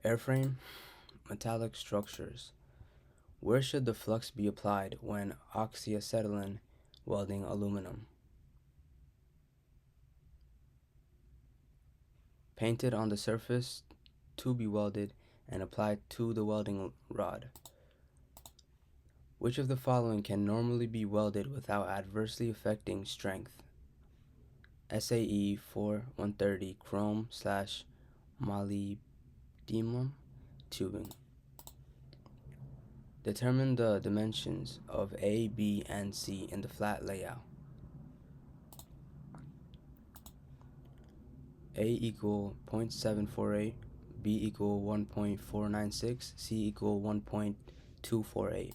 Airframe, metallic structures. Where should the flux be applied when oxyacetylene welding aluminum? Painted on the surface to be welded and applied to the welding rod. Which of the following can normally be welded without adversely affecting strength? SAE 4130 chrome/molybdenum tubing. Determine the dimensions of A, B, and C in the flat layout. A equal 0.748, B equal 1.496, C equal 1.248.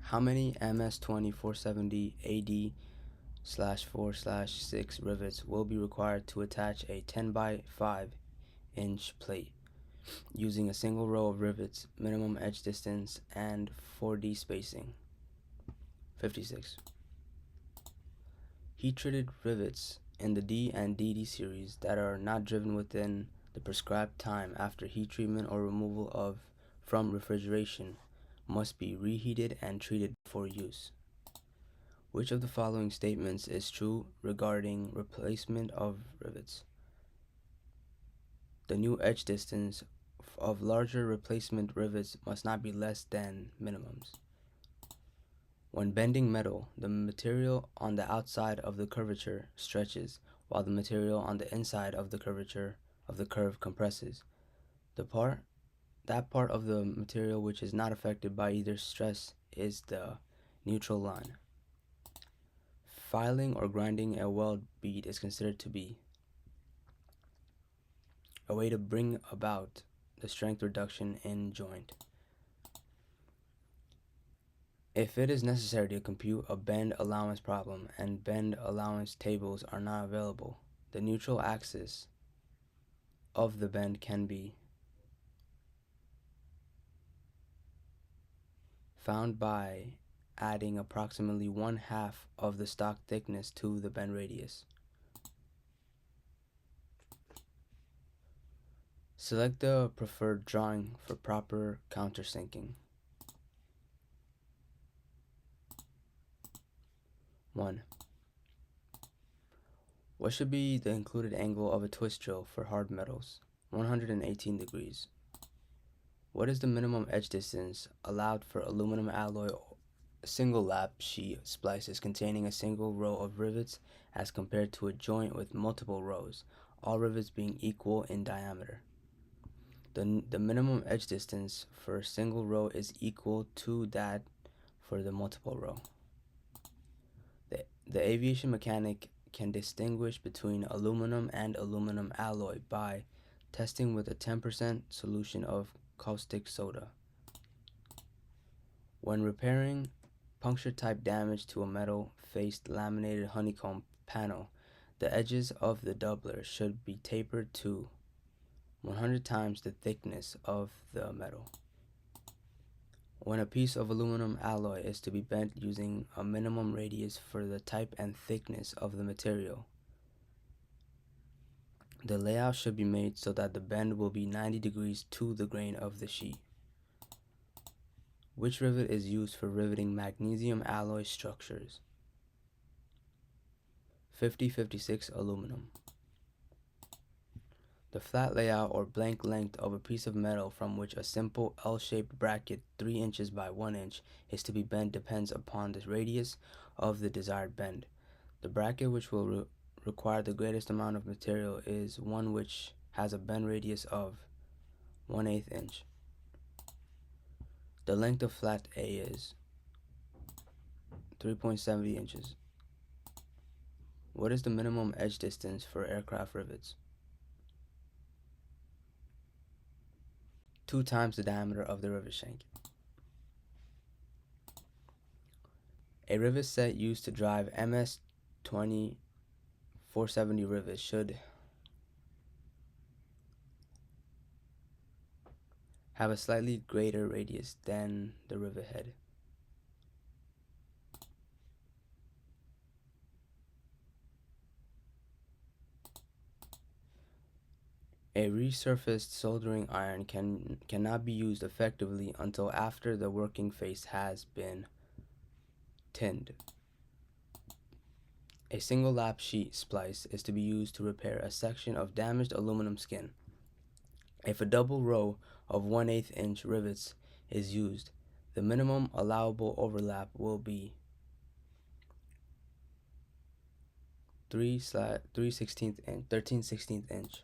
How many MS-20 AD/4/6 rivets will be required to attach a 10 by 5 inch plate using a single row of rivets, minimum edge distance, and 4D spacing? 56. Heat-treated rivets in the D and DD series that are not driven within the prescribed time after heat treatment or removal from refrigeration must be reheated and treated before use. Which of the following statements is true regarding replacement of rivets? The new edge distance of larger replacement rivets must not be less than minimums. When bending metal, the material on the outside of the curvature stretches, while the material on the inside of the curvature of the curve compresses. That part of the material which is not affected by either stress is the neutral line. Filing or grinding a weld bead is considered to be a way to bring about the strength reduction in joint. If it is necessary to compute a bend allowance problem and bend allowance tables are not available, the neutral axis of the bend can be found by adding approximately 1/2 of the stock thickness to the bend radius. Select the preferred drawing for proper countersinking. 1. What should be the included angle of a twist drill for hard metals? 118 degrees. What is the minimum edge distance allowed for aluminum alloy single lap sheet splices containing a single row of rivets as compared to a joint with multiple rows, all rivets being equal in diameter? The minimum edge distance for a single row is equal to that for the multiple row. The aviation mechanic can distinguish between aluminum and aluminum alloy by testing with a 10% solution of caustic soda. When repairing puncture-type damage to a metal-faced laminated honeycomb panel, the edges of the doubler should be tapered to 100 times the thickness of the metal. When a piece of aluminum alloy is to be bent using a minimum radius for the type and thickness of the material, the layout should be made so that the bend will be 90 degrees to the grain of the sheet. Which rivet is used for riveting magnesium alloy structures? 5056 aluminum. The flat layout or blank length of a piece of metal from which a simple L-shaped bracket 3 inches by 1 inch is to be bent depends upon the radius of the desired bend. The bracket which will require the greatest amount of material is one which has a bend radius of 1/8 inch. The length of flat A is 3.70 inches. What is the minimum edge distance for aircraft rivets? 2 times the diameter of the rivet shank. A rivet set used to drive MS-20 470 rivets should have a slightly greater radius than the rivet head. A resurfaced soldering iron cannot be used effectively until after the working face has been tinned. A single lap sheet splice is to be used to repair a section of damaged aluminum skin. If a double row of 1/8 inch rivets is used, the minimum allowable overlap will be 13/16 inch.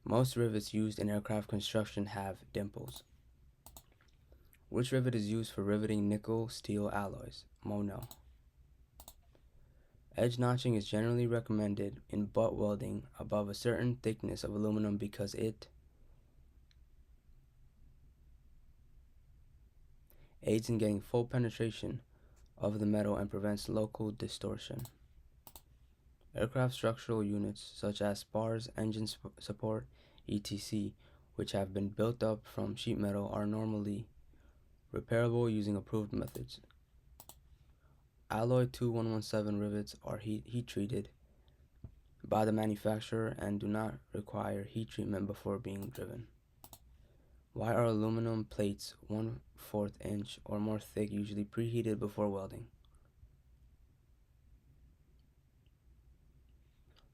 Most rivets used in aircraft construction have dimples. Which rivet is used for riveting nickel steel alloys? Mono. Edge notching is generally recommended in butt welding above a certain thickness of aluminum because it aids in getting full penetration of the metal and prevents local distortion. Aircraft structural units such as spars, engine support, etc., which have been built up from sheet metal are normally repairable using approved methods. Alloy 2117 rivets are heat treated by the manufacturer and do not require heat treatment before being driven. Why are aluminum plates 1/4 inch or more thick usually preheated before welding?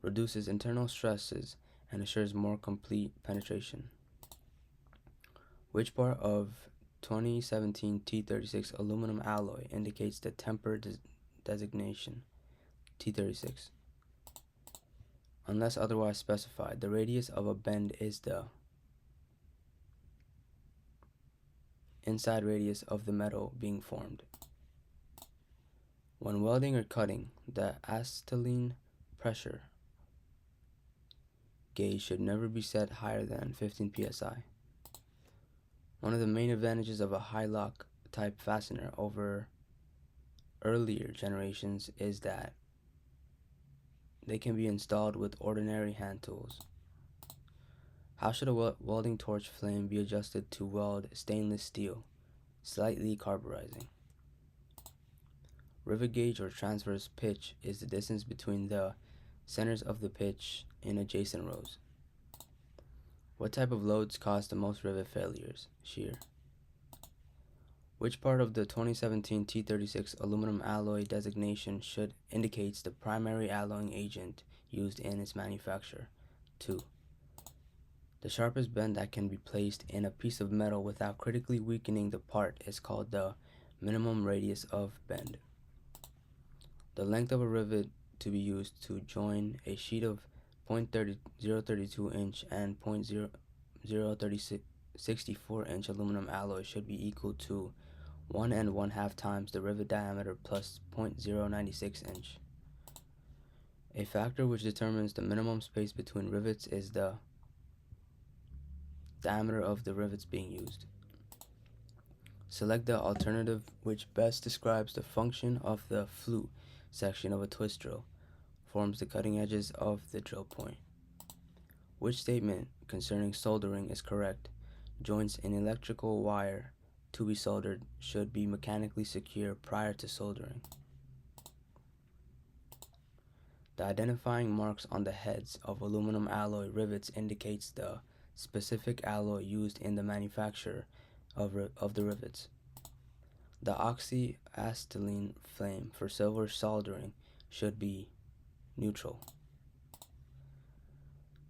Reduces internal stresses and assures more complete penetration. Which part of 2017 T36 aluminum alloy indicates the temper designation T36? Unless otherwise specified, the radius of a bend is the inside radius of the metal being formed. When welding or cutting, the acetylene pressure gauge should never be set higher than 15 psi. One of the main advantages of a high lock type fastener over earlier generations is that they can be installed with ordinary hand tools. How should a welding torch flame be adjusted to weld stainless steel, slightly carburizing? Rivet gauge or transverse pitch is the distance between the centers of the pitch in adjacent rows. What type of loads cause the most rivet failures? Shear. Which part of the 2017 T36 aluminum alloy designation should indicates the primary alloying agent used in its manufacture? 2. The sharpest bend that can be placed in a piece of metal without critically weakening the part is called the minimum radius of bend. The length of a rivet to be used to join a sheet of 0.032 inch and 0.064 inch aluminum alloy should be equal to 1 1/2 times the rivet diameter plus 0.096 inch. A factor which determines the minimum space between rivets is the diameter of the rivets being used. Select the alternative which best describes the function of the flute section of a twist drill, forms the cutting edges of the drill point. Which statement concerning soldering is correct? Joints in electrical wire to be soldered should be mechanically secure prior to soldering. The identifying marks on the heads of aluminum alloy rivets indicates the specific alloy used in the manufacture of the rivets. The oxyacetylene flame for silver soldering should be neutral.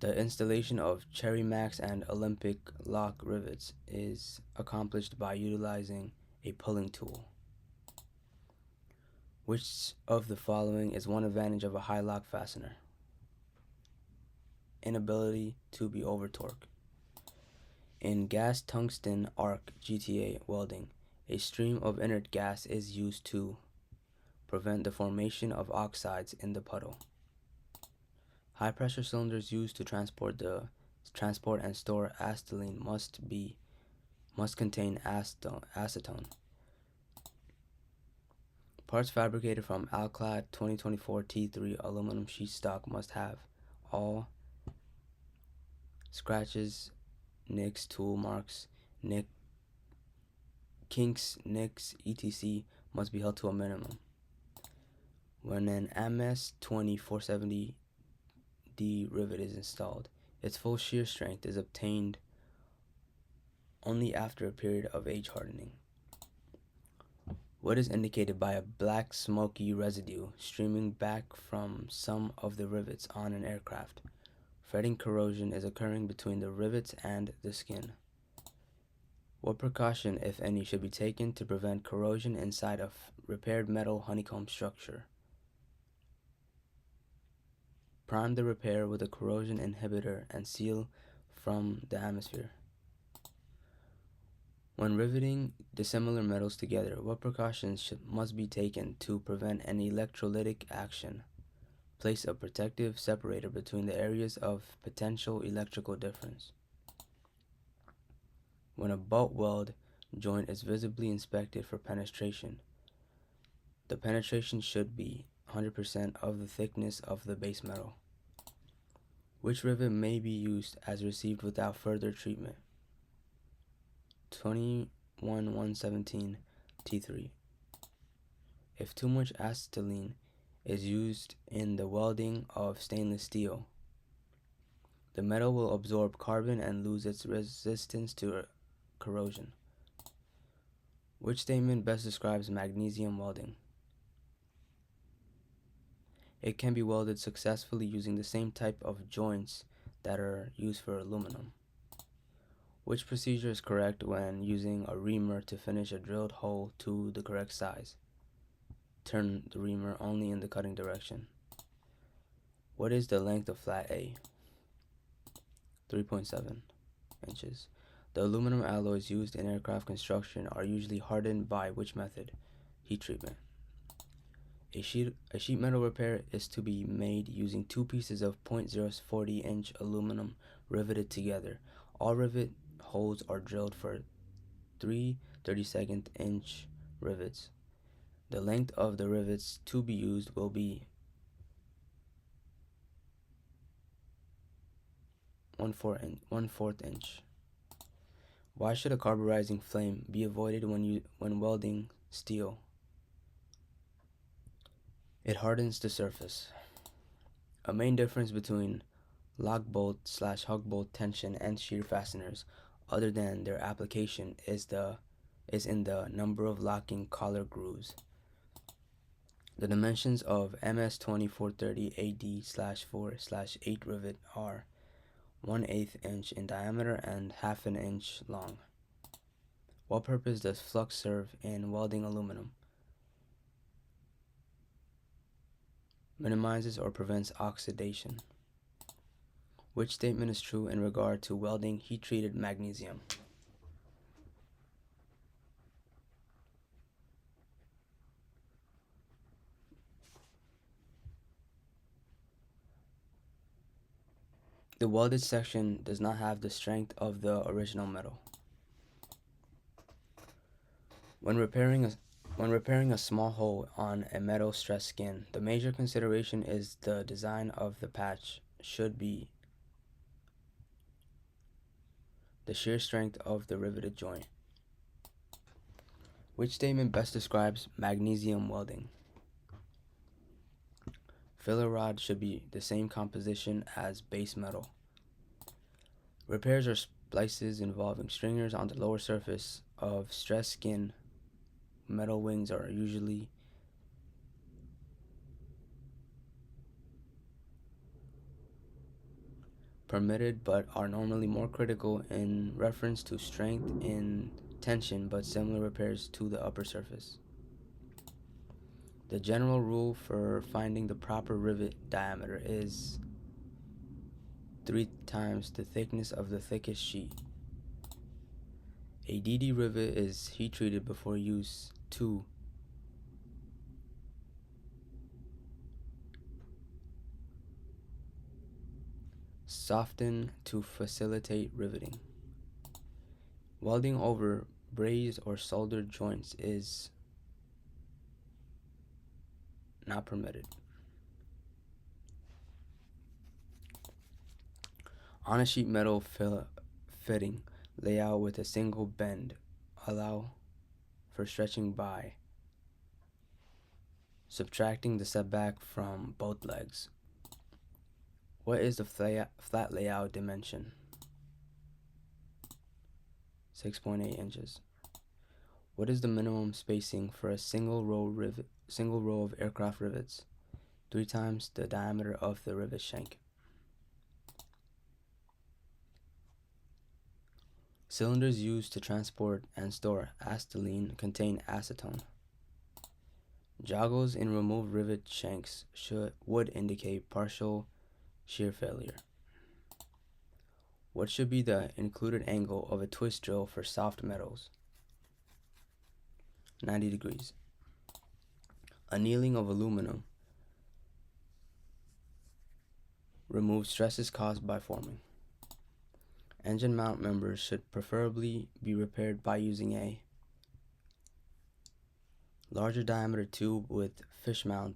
The installation of Cherry Max and Olympic lock rivets is accomplished by utilizing a pulling tool. Which of the following is one advantage of a high lock fastener? Inability to be over torque. In gas tungsten arc GTA welding, a stream of inert gas is used to prevent the formation of oxides in the puddle. High pressure cylinders used to transport and store acetylene must contain acetone. Parts fabricated from Alclad 2024 T3 aluminum sheet stock must have all scratches, nicks, tool marks, kinks, nicks, etc. must be held to a minimum. When an MS 2470D rivet is installed, Its full shear strength is obtained only after a period of age hardening. What is indicated by a black smoky residue streaming back from some of the rivets on an aircraft? Fretting corrosion is occurring between the rivets and the skin. What precaution, if any, should be taken to prevent corrosion inside a repaired metal honeycomb structure? Prime the repair with a corrosion inhibitor and seal from the atmosphere. When riveting dissimilar metals together, what precautions must be taken to prevent an electrolytic action? Place a protective separator between the areas of potential electrical difference. When a butt weld joint is visibly inspected for penetration, the penetration should be 100% of the thickness of the base metal. Which rivet may be used as received without further treatment? 21117 T3. If too much acetylene is used in the welding of stainless steel, the metal will absorb carbon and lose its resistance to corrosion. Which statement best describes magnesium welding? It can be welded successfully using the same type of joints that are used for aluminum. Which procedure is correct when using a reamer to finish a drilled hole to the correct size? Turn the reamer only in the cutting direction. What is the length of flat A? 3.7 inches. The aluminum alloys used in aircraft construction are usually hardened by which method? Heat treatment. A sheet metal repair is to be made using two pieces of 0.040 inch aluminum riveted together. All rivet holes are drilled for 3 32nd inch rivets. The length of the rivets to be used will be 1/4 inch. Why should a carburizing flame be avoided when welding steel? It hardens the surface. A main difference between lock bolt/hug bolt tension and shear fasteners, other than their application, is in the number of locking collar grooves. The dimensions of MS-2430 AD/4/8 rivet are 1/8 inch in diameter and 1/2 inch long. What purpose does flux serve in welding aluminum? Minimizes or prevents oxidation. Which statement is true in regard to welding heat-treated magnesium? The welded section does not have the strength of the original metal. When repairing a small hole on a metal stress skin, the major consideration is the design of the patch should be the shear strength of the riveted joint. Which statement best describes magnesium welding? Filler rod should be the same composition as base metal. Repairs or splices involving stringers on the lower surface of stress skin metal wings are usually permitted but are normally more critical in reference to strength in tension but similar repairs to the upper surface. The general rule for finding the proper rivet diameter is 3 times the thickness of the thickest sheet. A DD rivet is heat treated before use to soften to facilitate riveting. Welding over brazed or soldered joints is not permitted. On a sheet metal fitting, layout with a single bend, allow for stretching by subtracting the setback from both legs. What is the flat layout dimension? 6.8 inches. What is the minimum spacing for a single row of aircraft rivets? 3 times the diameter of the rivet shank. Cylinders used to transport and store acetylene contain acetone. Joggles in removed rivet shanks would indicate partial shear failure. What should be the included angle of a twist drill for soft metals? 90 degrees. Annealing of aluminum removes stresses caused by forming. Engine mount members should preferably be repaired by using a larger diameter tube with fish mouth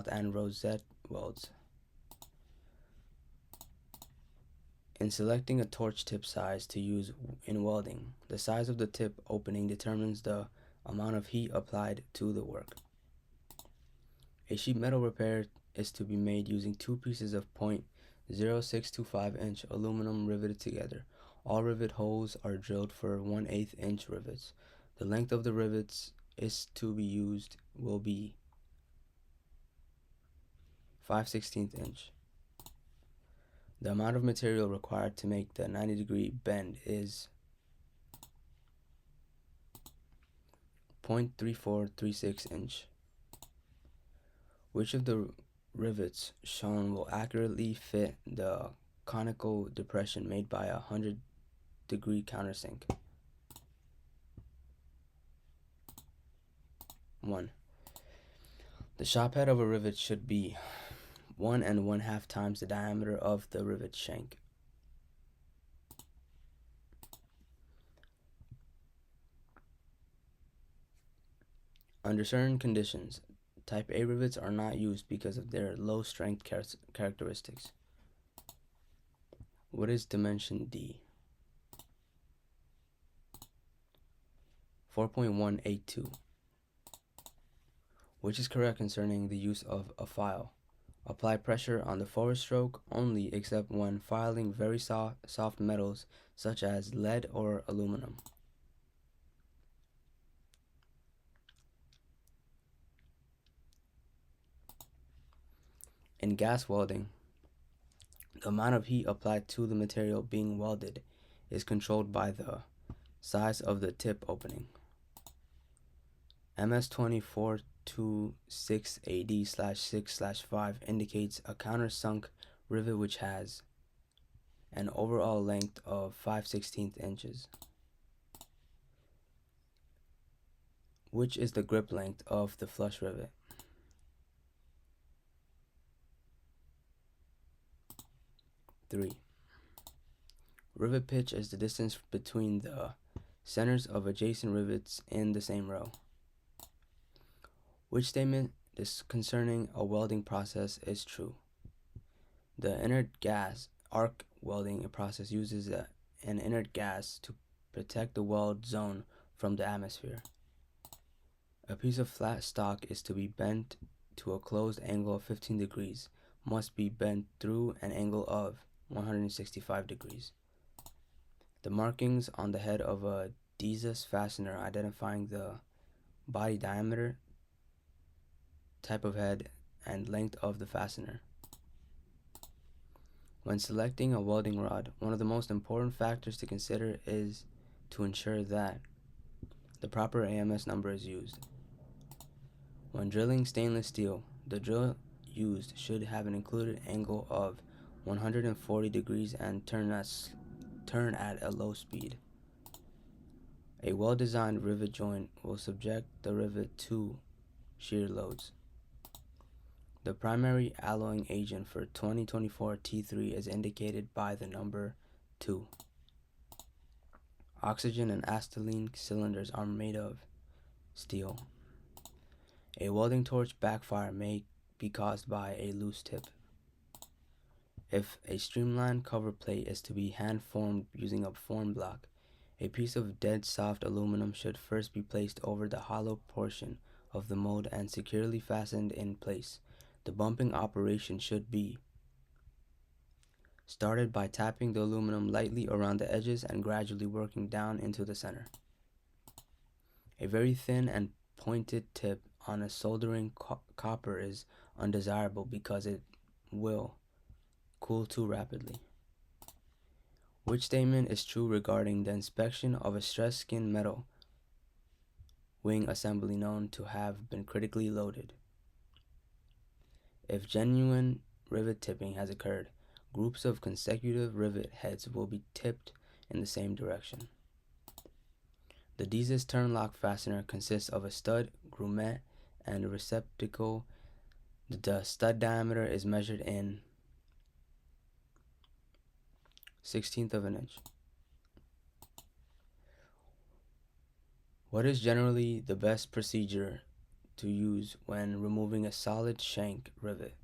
and rosette welds. In selecting a torch tip size to use in welding, the size of the tip opening determines the amount of heat applied to the work. A sheet metal repair is to be made using 2 pieces of .0625-inch aluminum riveted together. All rivet holes are drilled for 1/8 inch rivets. The length of the rivets is to be used will be 5/16 inch. The amount of material required to make the 90-degree bend is 0.3436 inch. Which of the rivets shown will accurately fit the conical depression made by a 100-degree countersink? 1. The shop head of a rivet should be 1 1/2 times the diameter of the rivet shank. Under certain conditions, Type A rivets are not used because of their low strength characteristics. What is dimension D? 4.182. Which is correct concerning the use of a file? Apply pressure on the forward stroke only except when filing very soft metals such as lead or aluminum. In gas welding, the amount of heat applied to the material being welded is controlled by the size of the tip opening. MS 2426AD/6/5 indicates a countersunk rivet which has an overall length of 5/16 inches. Which is the grip length of the flush rivet? 3. Rivet pitch is the distance between the centers of adjacent rivets in the same row. Which statement concerning a welding process is true? The inert gas arc welding process uses an inert gas to protect the weld zone from the atmosphere. A piece of flat stock is to be bent to a closed angle of 15 degrees, must be bent through an angle of 165 degrees. The markings on the head of a Dezus fastener identifying the body diameter, type of head, and length of the fastener. When selecting a welding rod, one of the most important factors to consider is to ensure that the proper AMS number is used. When drilling stainless steel, the drill used should have an included angle of 140 degrees and turn at a low speed. A well-designed rivet joint will subject the rivet to shear loads. The primary alloying agent for 2024 T3 is indicated by the number 2. Oxygen and acetylene cylinders are made of steel. A welding torch backfire may be caused by a loose tip. If a streamlined cover plate is to be hand-formed using a form block, a piece of dead soft aluminum should first be placed over the hollow portion of the mold and securely fastened in place. The bumping operation should be started by tapping the aluminum lightly around the edges and gradually working down into the center. A very thin and pointed tip on a soldering copper is undesirable because it will cool too rapidly. Which statement is true regarding the inspection of a stress skin metal wing assembly known to have been critically loaded? If genuine rivet tipping has occurred, groups of consecutive rivet heads will be tipped in the same direction. The Deezus turn lock fastener consists of a stud, grommet, and a receptacle. The stud diameter is measured in 1/16 of an inch. What is generally the best procedure to use when removing a solid shank rivet?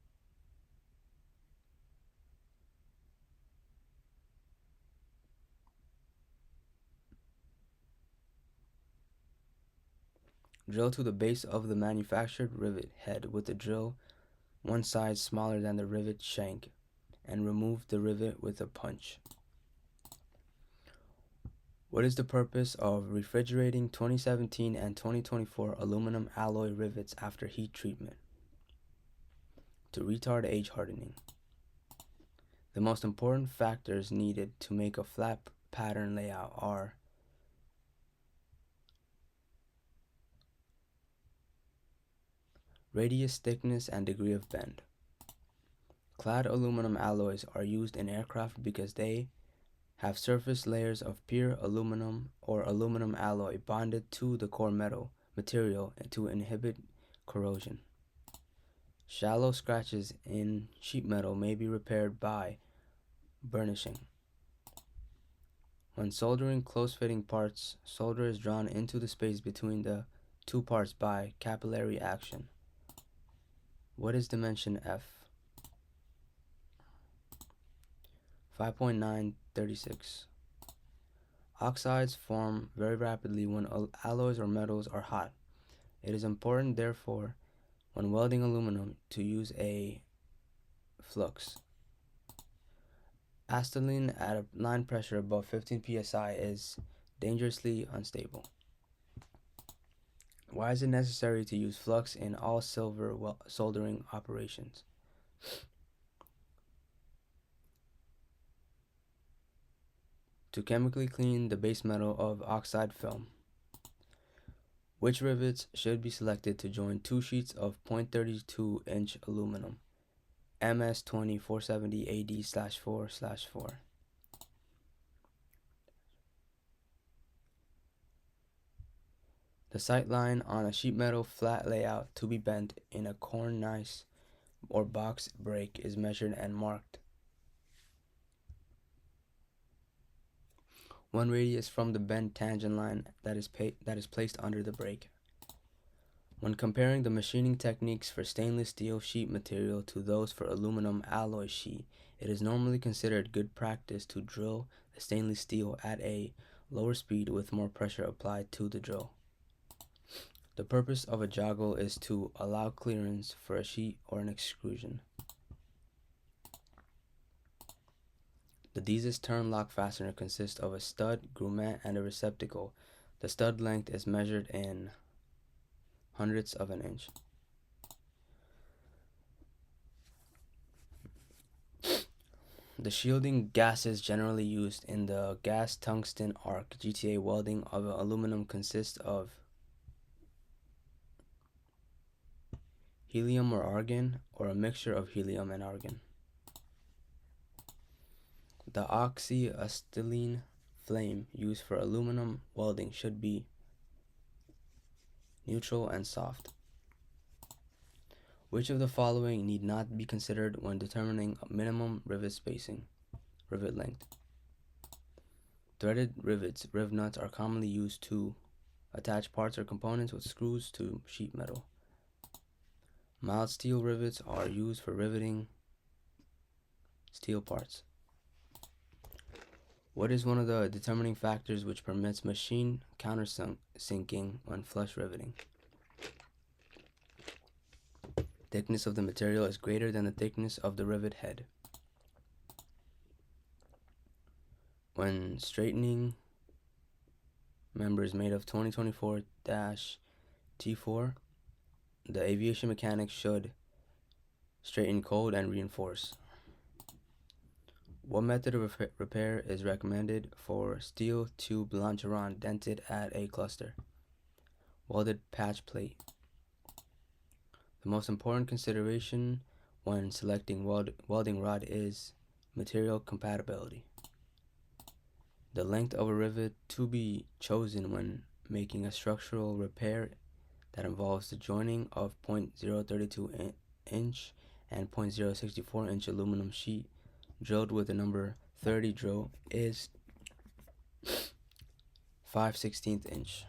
Drill to the base of the manufactured rivet head with a drill one side smaller than the rivet shank and remove the rivet with a punch. What is the purpose of refrigerating 2017 and 2024 aluminum alloy rivets after heat treatment? To retard age hardening. The most important factors needed to make a flap pattern layout are radius, thickness, and degree of bend. Clad aluminum alloys are used in aircraft because they have surface layers of pure aluminum or aluminum alloy bonded to the core material to inhibit corrosion. Shallow scratches in sheet metal may be repaired by burnishing. When soldering close-fitting parts, solder is drawn into the space between the two parts by capillary action. What is dimension F? 5.936. Oxides form very rapidly when alloys or metals are hot. It is important, therefore, when welding aluminum to use a flux. Acetylene at a line pressure above 15 psi is dangerously unstable. Why is it necessary to use flux in all silver soldering operations? To chemically clean the base metal of oxide film. Which rivets should be selected to join two sheets of 0.32-inch aluminum? MS-20 470 AD/4/4. The sight line on a sheet metal flat layout to be bent in a cornice or box break is measured and marked 1 radius from the bent tangent line that is placed under the break. When comparing the machining techniques for stainless steel sheet material to those for aluminum alloy sheet, it is normally considered good practice to drill the stainless steel at a lower speed with more pressure applied to the drill. The purpose of a joggle is to allow clearance for a sheet or an extrusion. The Deezus turn lock fastener consists of a stud, grommet, and a receptacle. The stud length is measured in 1/100 of an inch. The shielding gases generally used in the gas tungsten arc GTA welding of aluminum consist of helium or argon, or a mixture of helium and argon. The oxyacetylene flame used for aluminum welding should be neutral and soft. Which of the following need not be considered when determining minimum rivet length? Threaded rivets, riv nuts, are commonly used to attach parts or components with screws to sheet metal. Mild steel rivets are used for riveting steel parts. What is one of the determining factors which permits machine countersinking when flush riveting? Thickness of the material is greater than the thickness of the rivet head. When straightening members made of 2024-T4, the aviation mechanics should straighten cold and reinforce. What method of repair is recommended for steel tube longeron dented at a cluster? Welded patch plate. The most important consideration when selecting welding rod is material compatibility. The length of a rivet to be chosen when making a structural repair that involves the joining of 0.032 inch and 0.064 inch aluminum sheet drilled with the number 30 drill is 5/16 inch.